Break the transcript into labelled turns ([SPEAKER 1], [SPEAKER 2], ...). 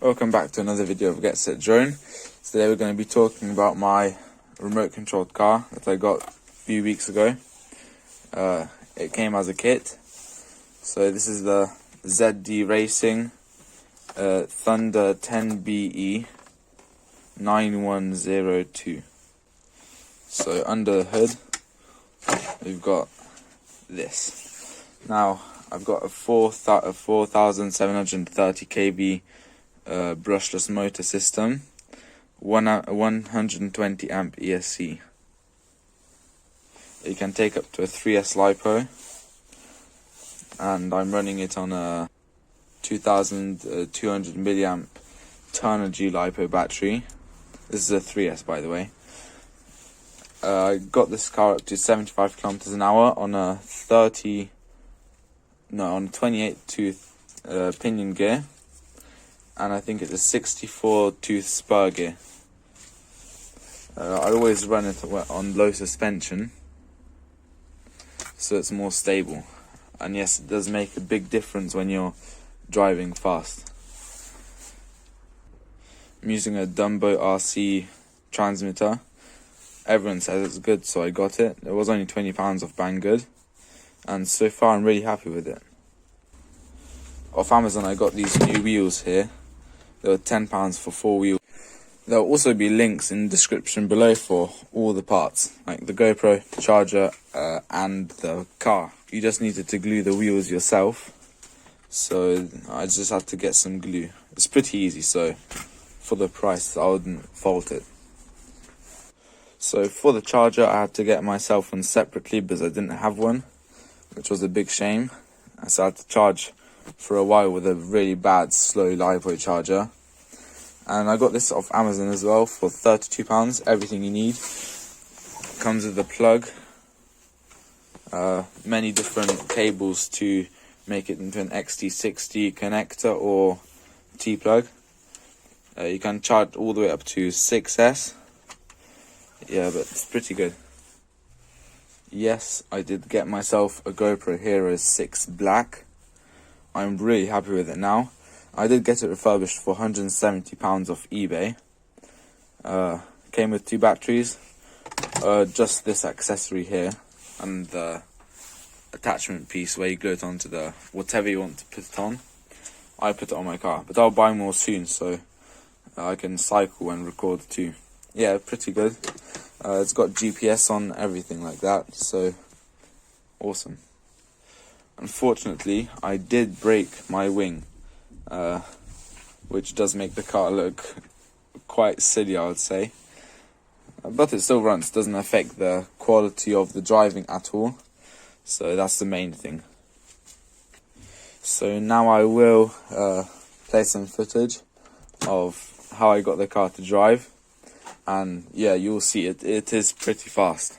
[SPEAKER 1] Welcome back to another video of Get Set Drone. Today we're going to be talking about my remote controlled car that I got a few weeks ago. It came as a kit. So this is the ZD Racing Thunder 10BE 9102. So under the hood we've got this. Now I've got a 4730 kV brushless motor system, 120 amp ESC. You can take up to a 3S LiPo, and I'm running it on a 2200 milliamp Turner-G LiPo battery. This is a 3S, by the way. I got this car up to 75 kilometers an hour on a 28 tooth pinion gear, and I think it's a 64 tooth spur gear. I always run it on low suspension, so it's more stable. And yes, it does make a big difference when you're driving fast. I'm using a Dumbo RC transmitter. Everyone says it's good, so I got it. It was only £20 off Banggood, and so far I'm really happy with it. Off Amazon I got these new wheels here. They were £10 for 4 wheels. There will also be links in the description below for all the parts, like the GoPro, charger, and the car. You just needed to glue the wheels yourself, so I just had to get some glue. It's pretty easy, so for the price I wouldn't fault it. So for the charger I had to get myself one separately because I didn't have one, which was a big shame. So I had to charge for a while with a really bad slow LiPo charger. And I got this off Amazon as well for £32. Everything you need. Comes with a plug, many different cables to make it into an XT60 connector or T-plug. You can charge all the way up to 6S. Yeah, but it's pretty good. Yes, I did get myself a GoPro Hero 6 Black. I'm really happy with it now. I did get it refurbished for £170 off eBay. Came with 2 batteries, just this accessory here, and the attachment piece where you glue it onto the whatever you want to put it on. I put it on my car, but I'll buy more soon so I can cycle and record too. Yeah, pretty good. It's got GPS on, everything like that, so awesome. Unfortunately, I did break my wing, which does make the car look quite silly, I would say. But it still runs, doesn't affect the quality of the driving at all, so that's the main thing. So now I will play some footage of how I got the car to drive, and yeah, you'll see it is pretty fast.